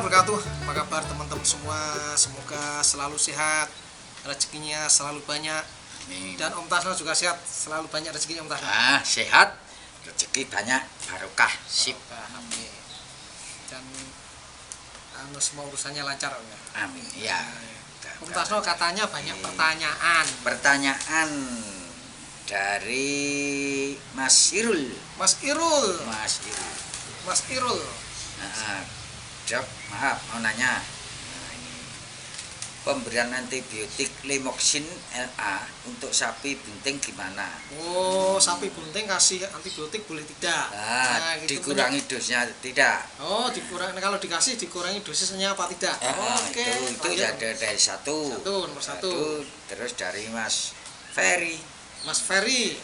wabarakatuh. Apa kabar teman-teman semua? Semoga selalu sehat, rezekinya selalu banyak. Amin. Dan Om Tasno juga sehat, selalu banyak rezekinya Om Tasno. Sehat, rezeki banyak, barokah, sip. Amin. Dan semua urusannya lancar Om ya. Amin. Ya. Om Tasno katanya banyak pertanyaan. Pertanyaan dari Mas Irul. Mas Irul. Dok, maaf mau nanya. Ini pemberian antibiotik Limoksin LA untuk sapi bunting gimana? Oh, sapi bunting kasih antibiotik boleh tidak? Gitu dikurangi dosnya tidak? Oh, dikurangi. Kalau dikasih dikurangi dosisnya apa tidak? Oke. Itu ada dari satu. Nomor satu. Terus dari Mas Ferry. Mas Ferry.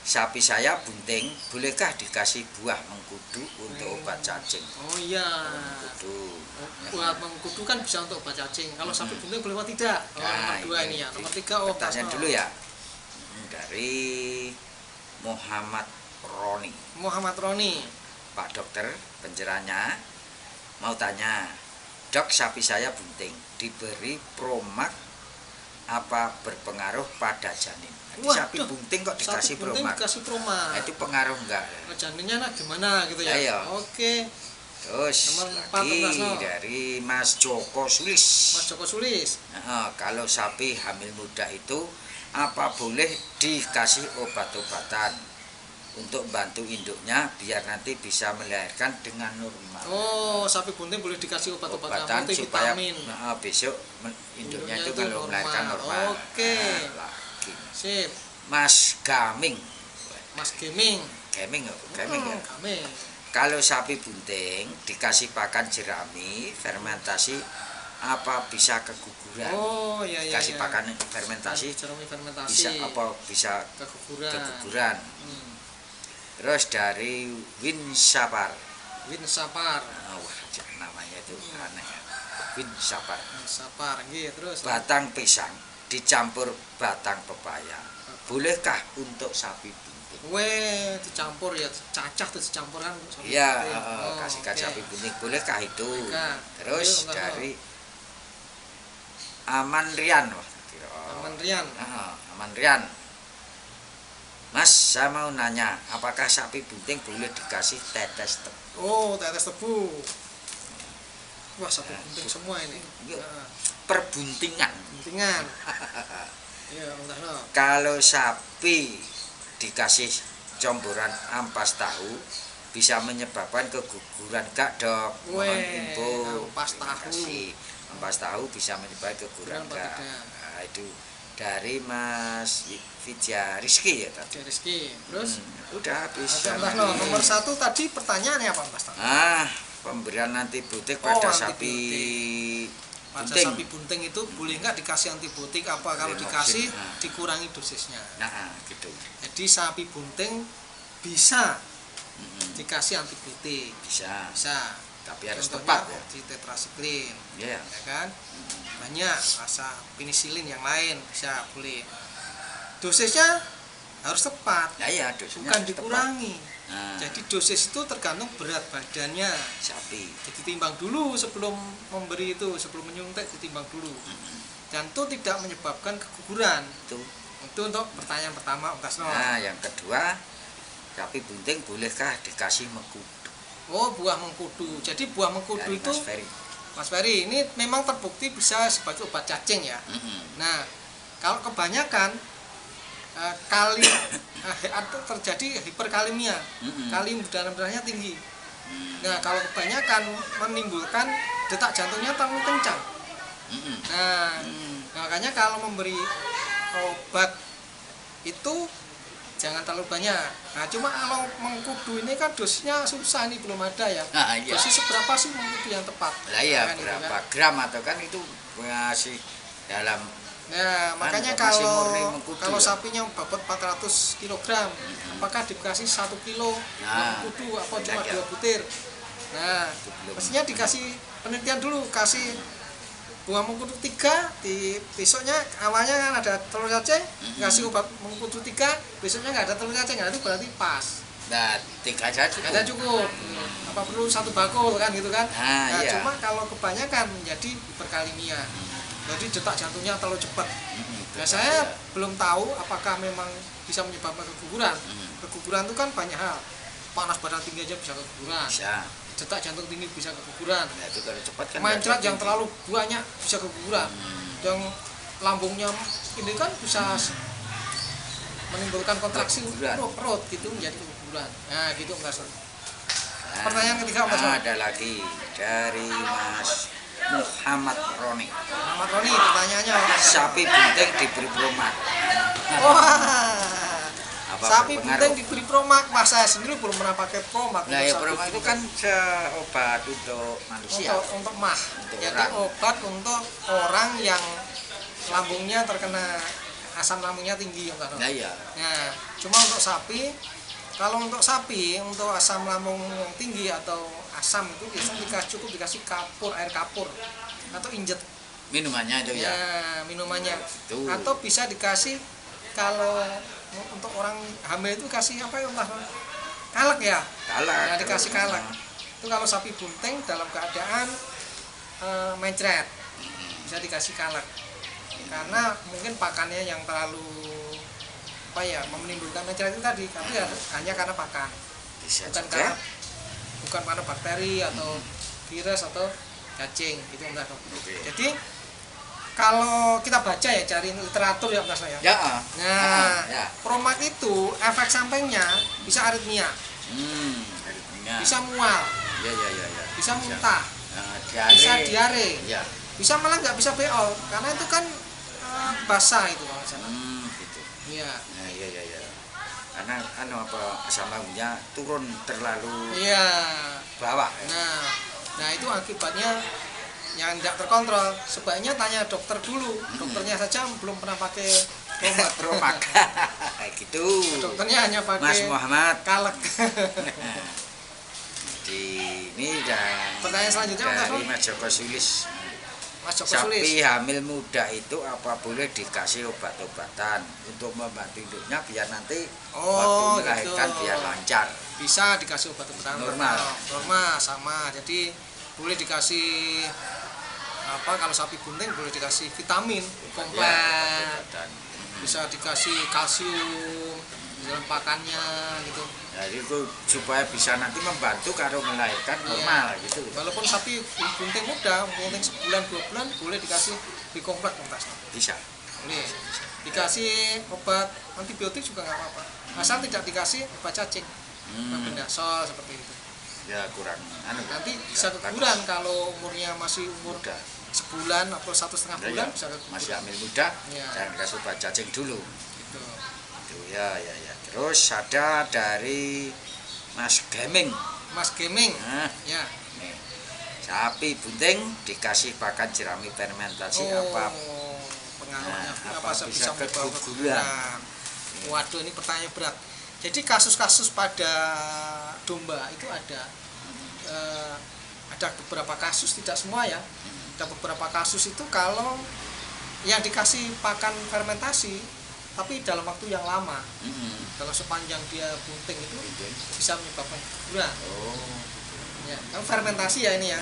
Sapi saya bunting, bolehkah dikasih buah mengkudu untuk obat cacing? Oh iya. Mengkudu. Buah mengkudu kan bisa untuk obat cacing. Kalau sapi bunting boleh apa tidak? Nomor dua ini ya. Nomor tiga Tanya dulu ya. Dari Muhammad Roni. Pak dokter, penjelasannya mau tanya. Dok, sapi saya bunting, diberi Promak apa berpengaruh pada janin? Sapi bunting kok dikasih Promak? Dikasih Promak. Itu pengaruh enggak? Janinnya gimana gitu ya? Iya. Oke. Terus lagi dari Mas Joko Sulis. Kalau sapi hamil muda itu apa boleh dikasih obat-obatan untuk bantu induknya biar nanti bisa melahirkan dengan normal? Oh, sapi bunting boleh dikasih obat-obatan supaya vitamin. besok induknya itu kalau melahirkan normal. Oke. Sip. Mas Gaming. Gaming. Kalau sapi bunting dikasih pakan jerami fermentasi apa bisa keguguran? Oh iya. Kasih pakan fermentasi jerami fermentasi. Bisa keguguran. Terus dari Winsapar. Wah, namanya itu aneh ya. Winsapar, terus. Batang pisang dicampur batang pepaya. Bolehkah untuk sapi bunting? Dicampur ya, cacah tuh dicampur kan. Iya, kasihkan sapi bunting. Bolehkah itu? Terus dari Aman Rian. Mas, saya mau nanya, apakah sapi bunting boleh dikasih tetes tebu? Oh, tetes tebu. Wah, sapi bunting semua ini. Perbuntingan. Iya, kalau sapi dikasih comboran ampas tahu bisa menyebabkan keguguran gak, Dok? Mohon info. Ampas tahu bisa menyebabkan keguguran gak? Itu dari Mas Vidya Rizky ya tadi. Terus udah habis. Nomor satu tadi pertanyaannya apa, Mas? Pemberian antibiotik pada sapi bunting. Sapi bunting itu boleh nggak dikasih antibiotik apa? Kalau dikasih dikurangi dosisnya. Gitu. Jadi sapi bunting bisa dikasih antibiotik. Bisa. Tapi harus contohnya tepat ya. Di tetrasiklin. Ya kan? Banyak rasa penisilin yang lain bisa boleh. Dosisnya harus tepat. Dosisnya bukan dikurangi. Jadi dosis itu tergantung berat badannya sapi. Jadi timbang dulu sebelum memberi itu, sebelum menyuntik ditimbang dulu. Dan itu tidak menyebabkan keguguran. Itu untuk pertanyaan pertama, Om Tasno. Yang kedua, sapi bunting bolehkah dikasih mengkudu? Oh, buah mengkudu. Jadi buah mengkudu itu Mas Ferry, ini memang terbukti bisa sebagai obat cacing ya. Nah, kalau kebanyakan terjadi hiperkalemia, kalium di dalam darahnya tinggi. Nah, kalau kebanyakan menimbulkan detak jantungnya terlalu kencang. Makanya kalau memberi obat itu jangan terlalu banyak. Nah, cuma kalau mengkudu ini kan dosisnya susah, ini belum ada ya. Dosis seberapa sih mengkudu yang tepat? Berapa gram atau kan itu masih dalam. Nah, makanya kalau sapinya bobot 400 kg, apakah dikasih 1 kilo mengkudu apa cuma 2 butir? Nah, mestinya dikasih penelitian dulu, kasih buah mengkudu 3, di besoknya awalnya kan ada telur cacing, dikasih obat mengkudu 3, besoknya nggak ada telur cacing, nah itu berarti pas. Nah, 3 aja cukup. Ada cukup. Apa perlu 1 bakul kan gitu kan? Nah, iya. cuma kalau kebanyakan menjadi hiperkalemia. Jadi detak jantungnya terlalu cepat. Nah, saya belum tahu apakah memang bisa menyebabkan keguguran. Keguguran itu kan banyak hal. Panas badan tinggi aja bisa keguguran. Bisa. Detak jantung tinggi bisa keguguran. Nah, itu kalau cepat kan Mancrat yang terlalu banyak bisa keguguran. Yang lambungnya ini kan bisa menimbulkan kontraksi perut gitu menjadi keguguran. Nah, gitu Mas. Pertanyaan ketiga Mas. Ada lagi dari Mas Muhammad Roni. Muhammad Roni pertanyaannya sapi bunting diberi promak. Wah. Sapi berpengaruh? bunting diberi promak, Mas saya sendiri belum pernah pakai promak. Nah, ya promak itu kan obat untuk manusia. Untuk mah. Untuk Jadi orang. obat untuk orang yang lambungnya terkena asam lambungnya tinggi enggak? Nah, iya. Nah, cuma untuk sapi, kalau untuk sapi untuk asam lambung yang tinggi atau asam itu biasanya cukup dikasih kapur, air kapur atau injet. Minumannya itu ya. Ya, minumannya. Itu. Atau bisa dikasih kalau untuk orang hamil itu kasih apa ya Mas? Kalak ya? Kalak. Nah, dikasih kalak. Itu kalau sapi bunting dalam keadaan mencret bisa dikasih kalak. Karena mungkin pakannya yang terlalu apa ya menimbulkan mencret itu tadi, tapi hanya karena pakan. Bisa Bukan karena bakteri atau virus atau cacing itu enggak dok. Jadi kalau kita baca ya cari literatur ya Mas ya. Ya. Nah, ya. promak itu efek sampingnya bisa aritmia. Aritmia. Bisa mual. Ya. Bisa muntah. Diare. Bisa diare. Ya. Bisa malah nggak bisa beol karena itu kan basah itu kalau sana. Gitu. Iya. Nah, iya. Karena asam lambungnya turun terlalu Iya. bawah. Nah itu akibatnya yang tidak terkontrol. Sebaiknya tanya dokter dulu. Dokternya saja belum pernah pakai promak. Gitu. Dokternya hanya pakai Mas Muhammad kalek. Ini dan Pertanyaan selanjutnya dari Mas Joko Sulis. Mas Joko Sapi Sulis. hamil muda itu apa boleh dikasih obat-obatan untuk membantu induknya biar nanti waktu melahirkan gitu. biar lancar? Bisa dikasih obat-obatan Normal sama. Jadi boleh dikasih kalau sapi bunting boleh dikasih vitamin komplit. Bisa dikasih kalsium di dalam pakannya gitu. Jadi itu supaya bisa nanti membantu kalau melahirkan normal gitu. Walaupun sapi bunting muda, bunting sebulan 2 bulan boleh dikasih bikomplek Bisa. Boleh. Dikasih obat antibiotik juga nggak apa-apa. Asal tidak dikasih obat cacing. Mebendazol seperti itu. Ya kurang Nanti bisa keguguran kalau umurnya masih umur sebulan atau 1,5 bulan bisa keguguran. Masih hamil muda, Ya. jangan kasih obat cacing dulu. Gitu. Itu ya. Terus ada dari Mas Gaming. Mas Gaming. Nah, Ya. nih. Sapi bunting dikasih pakan jerami fermentasi apa? Pengaruhnya apa bisa menyebabkan keguguran? Waduh, ini pertanyaan berat. Jadi kasus-kasus pada domba itu ada beberapa kasus, tidak semua ya. Ada beberapa kasus itu kalau yang dikasih pakan fermentasi tapi dalam waktu yang lama. Kalau sepanjang dia bunting itu bisa menyebabkan keguguran. Ya, kan fermentasi ya ini ya.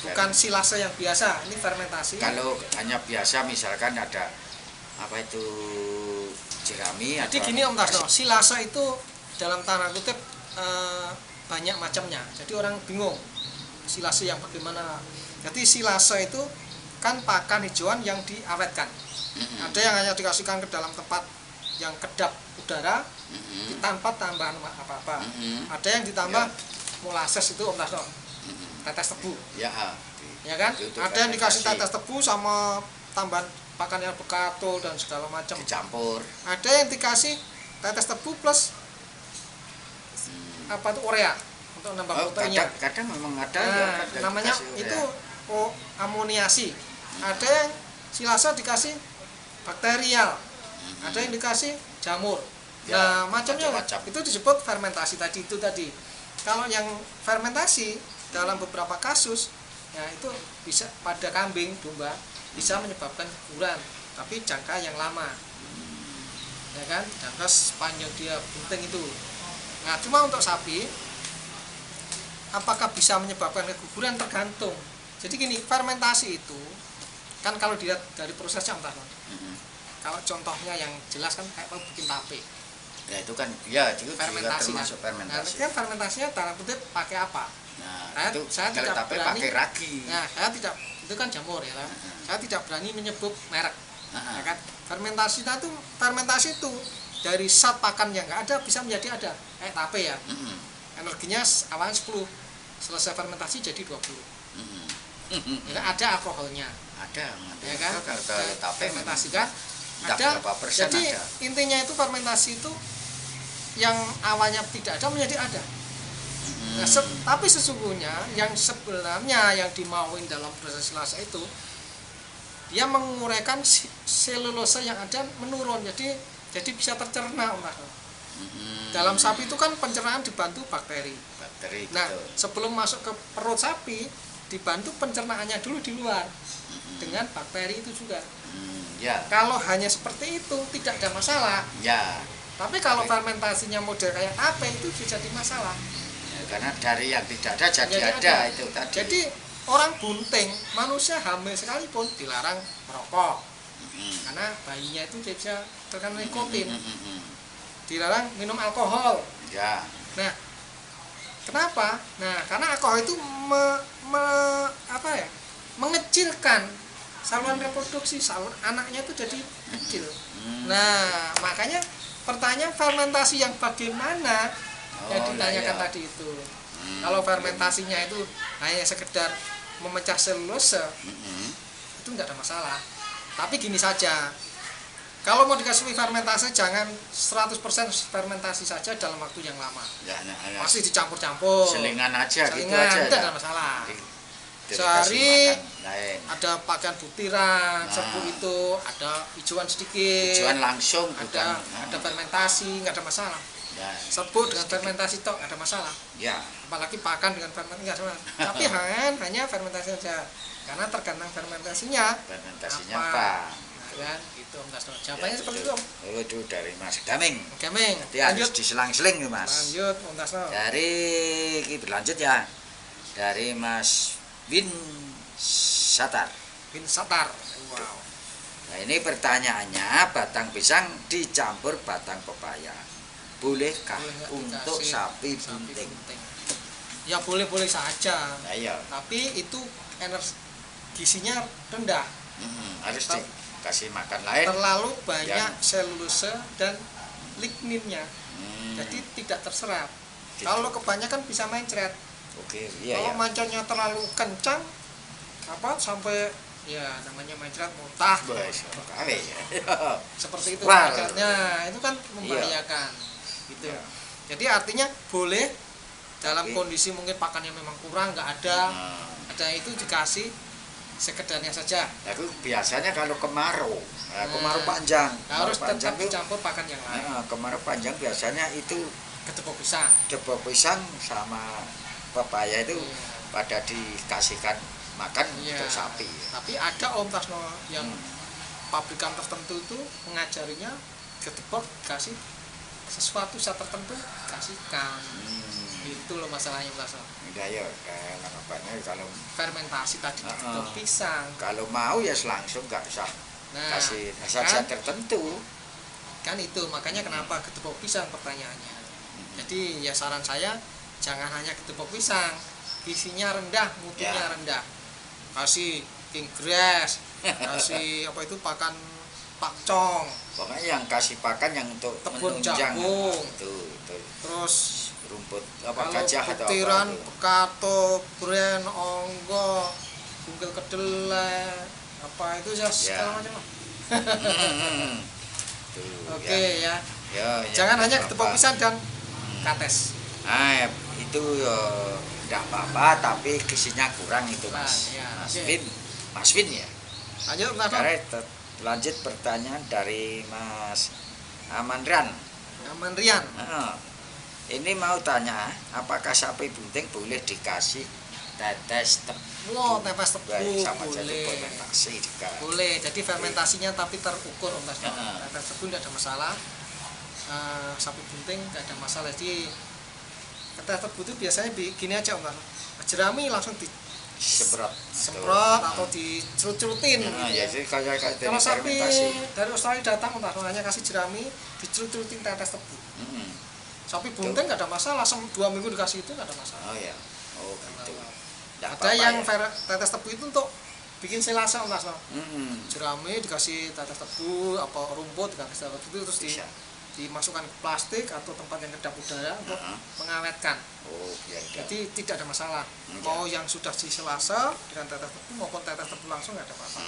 Bukan silase yang biasa, ini fermentasi. Kalau hanya biasa misalkan ada apa itu jerami. Jadi gini Om Tasno, silase itu dalam tanda kutip banyak macamnya. Jadi orang bingung silase yang bagaimana. Jadi silase itu kan pakan hijauan yang diawetkan. Ada yang hanya dikasihkan ke dalam tempat yang kedap udara tanpa tambahan apa-apa. Ada yang ditambah molasses itu Om Tasno, tetes tebu. Ya kan? Ada yang dikasih tetes tebu sama tambahan pakan yang bekatul dan segala macam. Dicampur. Ada yang dikasih tetes tebu plus apa itu urea untuk nambah proteinnya. Kadang memang ada namanya itu amoniasi. Ada yang silase dikasih bakterial. Ada yang dikasih jamur. Nah, macamnya itu disebut fermentasi tadi itu tadi. Kalau yang fermentasi dalam beberapa kasus ya itu bisa pada kambing, domba bisa menyebabkan keguguran, tapi jangka yang lama. Ya kan? Jangka sepanjang dia bunting itu. Nah, cuma untuk sapi apakah bisa menyebabkan keguguran tergantung. Jadi gini, fermentasi itu kan kalau dilihat dari prosesnya entah. Kalau contohnya yang jelas kan kayak mau bikin tape. Ya itu kan ya itu fermentasi termasuk kan. fermentasi. Nah, fermentasinya dalam kutip pakai apa? Nah, saya tidak tape berani, pakai ragi. Nah, saya tidak, itu kan jamur ya kan. Saya tidak berani menyebut merek. Ya kan? Fermentasi itu dari zat pakan yang nggak ada bisa menjadi ada. Kayak tape ya. Energinya awalnya 10, selesai fermentasi jadi 20. Ya, ada alkoholnya. Ada, ya kan? Kalau tape fermentasi kan ada. Jadi ada. intinya itu fermentasi itu yang awalnya tidak ada menjadi ada. Nah, tapi sesungguhnya yang sebenarnya yang dimauin dalam proses silase itu dia menguraikan selulosa yang ada menurun, jadi bisa tercerna. Dalam sapi itu kan pencernaan dibantu bakteri. Nah, sebelum masuk ke perut sapi dibantu pencernaannya dulu di luar dengan bakteri itu juga. Ya. Kalau hanya seperti itu tidak ada masalah. Ya. Tapi kalau fermentasinya model kayak apa itu jadi masalah. Ya, karena dari yang tidak ada jadi ada itu tadi. Jadi orang bunting, manusia hamil sekalipun dilarang merokok. Karena bayinya itu bisa terkena nikotin. Dilarang minum alkohol. Ya. Nah, kenapa? Nah, karena alkohol itu mengecilkan saluran reproduksi, saluran anaknya itu jadi kecil. Nah, makanya pertanyaan fermentasi yang bagaimana yang ditanyakan tadi itu. Kalau fermentasinya itu hanya sekedar memecah selulosa, itu enggak ada masalah. Tapi gini saja, kalau mau dikasih fermentasi jangan 100% fermentasi saja dalam waktu yang lama. Pasti dicampur-campur. Selingan aja gitu Itu aja. tidak ada masalah. Sehari ada pakaian butiran, serbu itu ada hijauan sedikit. Hijauan langsung, ada fermentasi, nggak ada masalah. Ya, serbu dengan fermentasi tok nggak ada masalah. Ya. Apalagi pakan dengan fermentasi nggak ada masalah. Tapi hanya fermentasi saja, karena tergantung fermentasinya. Fermentasinya apa? Kan itu Om Tasno. Jawabannya seperti itu Om. Itu dari Mas Gaming. Nanti harus diselang-seling nih Mas. Lanjut Om Tasno. Berlanjut ya. Dari Mas Win Satar. Wow. Nah, ini pertanyaannya, batang pisang dicampur batang pepaya. Bolehkah untuk sapi bunting? Ya boleh-boleh saja. Nah, iya. Tapi itu gizinya rendah. Harus dikasih makan lain. Terlalu banyak selulosa dan ligninnya. Jadi tidak terserap. Gitu. Kalau kebanyakan bisa mencret. Kalau mancannya terlalu kencang sampai ya namanya mencret muntah. Seperti itu mencretnya, itu kan membahayakan. Gitu. Ya. Jadi artinya boleh dalam kondisi mungkin pakannya memang kurang, nggak ada itu dikasih sekedarnya saja. Tapi biasanya kalau kemarau panjang harus tetap dicampur pakan yang lain. Kemarau panjang biasanya itu ketepok pisang sama pepaya itu pada dikasihkan makan untuk sapi. Tapi ada Om Tasno yang pabrikan tertentu itu mengajarinya ketepok kasih sesuatu saat tertentu kasihkan. Itu loh masalahnya Om Tasno. Ya, kalau fermentasi tadi ketepok pisang. Kalau mau ya langsung nggak usah kasih zat tertentu. Kan itu makanya kenapa ketepok pisang pertanyaannya. Jadi ya saran saya jangan hanya ketepok pisang, gizinya rendah, mutunya rendah. Kasih king grass, kasih pakan pakcong. Pokoknya yang kasih pakan yang untuk tepung menunjang jagung. Terus rumput gajah atau butiran, bekato, bren, onggo, bungkil kedelai, itu segala macam. Oke ya. Jangan hanya ketepok pisang dan kates. Itu tidak apa-apa, tapi gizinya kurang itu Mas. Mas Win ya. Lanjut pertanyaan dari Mas Amanrian. Ini mau tanya, apakah sapi bunting boleh dikasih tetes tepung? Tetes tepung boleh. Jadi fermentasinya tapi terukur Om Tasno. Tetes tepung tidak ada masalah. Sapi bunting tidak ada masalah. Jadi tetes tebu itu biasanya gini aja Om Tasno. Jerami langsung semprot atau dicerut-cerutin gitu ya. Jadi kayak kalau sapi dari Australia datang Om Tasno hanya kasih jerami, dicerut-cerutin tetes tebu. Sapi bunting nggak ada masalah, 2 minggu dikasih itu nggak ada masalah. Oh ya, oh gitu. Ada yang tetes tebu itu untuk bikin selasa Om Tasno. Jerami dikasih tetes tebu, apa rumput dikasih tetes tebu terus dimasukkan ke plastik atau tempat yang kedap udara untuk mengawetkan. Oh, biar jadi tidak ada masalah. Mau yang sudah di selasa dengan tetes tebu maupun tetes tebu langsung nggak ada apa-apa.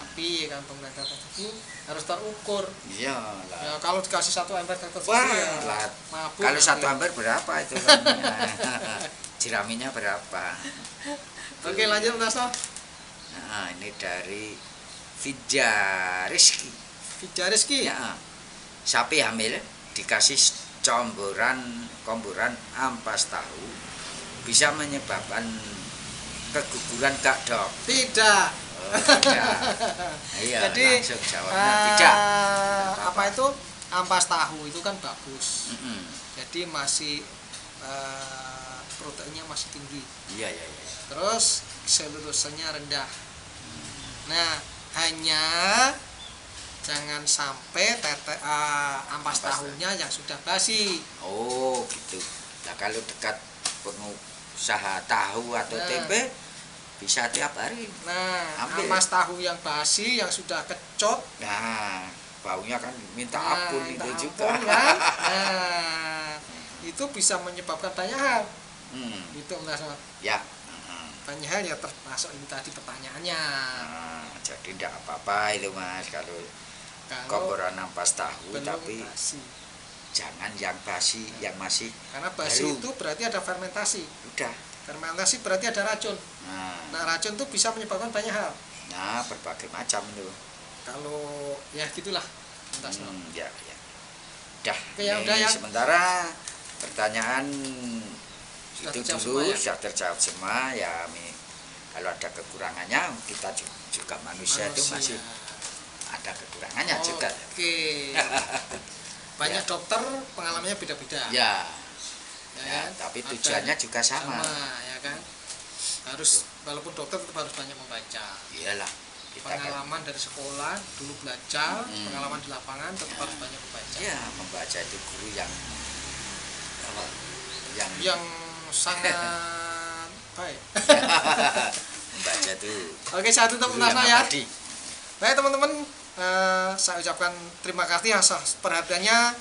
Tapi kantong tetes tebu harus terukur. Iya lah. Ya, kalau dikasih 1 ember tetes tebu ya mabuk. Kalau 1 ember berapa itu? Jeraminya berapa? Oke, lanjut Mas Tasno. Nah, ini dari Vidya Rizky. Ya. Sapi hamil dikasih komburan ampas tahu bisa menyebabkan keguguran gak dok? Tidak. Oh, tidak. Iya, jadi langsung jawabnya tidak. Apa itu ampas tahu itu kan bagus. Jadi masih proteinnya masih tinggi. Iya. Terus selulosanya rendah. Nah, hanya jangan sampai ampas tahunya yang sudah basi. Oh gitu. Nah kalau dekat pengusaha tahu atau tempe bisa tiap hari. Nah ampas tahu yang basi yang sudah kecot. Nah baunya kan minta ampun itu juga. Kan? Nah itu bisa menyebabkan banyak hal. Itu Mas. Ya. Banyak hal ya termasuk ini tadi pertanyaannya. Jadi tidak apa-apa itu Mas kalau komburan ampas tahu, tapi basi. Jangan yang basi, yang masih karena basi itu berarti ada fermentasi. Udah. Fermentasi berarti ada racun. Nah racun itu bisa menyebabkan banyak hal. Nah berbagai macam itu. Kalau ya gitulah. Ya. Udah. Oke, udah ya. Sementara pertanyaan sudah itu dulu sudah terjawab semua ya. Kalau ada kekurangannya kita juga manusia itu masih ada kekurangannya juga. Oke. Banyak dokter pengalamannya beda-beda. Ya, tapi tujuannya juga sama. Ya kan. Harus walaupun dokter tetap harus banyak membaca. Iyalah. Pengalaman dari sekolah dulu belajar, pengalaman di lapangan tetap harus banyak membaca. Ya, membaca itu guru yang sangat baik. Membaca itu. Oke, saya tutup Tasno ya. Baik teman-teman, saya ucapkan terima kasih atas perhatiannya.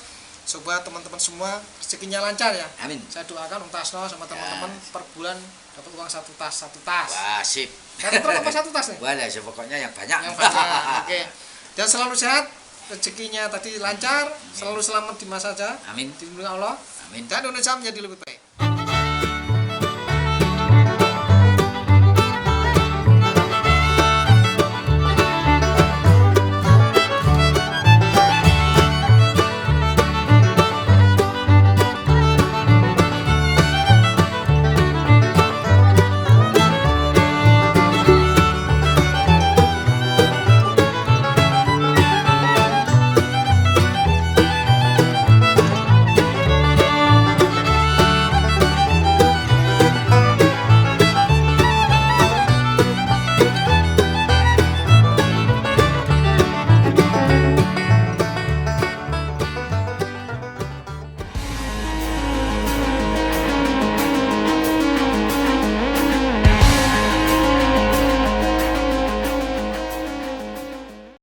Coba teman-teman semua rezekinya lancar ya. Amin. Saya doakan Tasno sama teman-teman per bulan dapat uang 1 tas. Wah, sip. 1 truk apa 1 tas nih? Boleh, pokoknya yang banyak. Oke. Dan selalu sehat, rezekinya tadi lancar, selalu selamat di masa saja. Amin. Dilindungi Allah. Amin. Dan Indonesia menjadi lebih baik.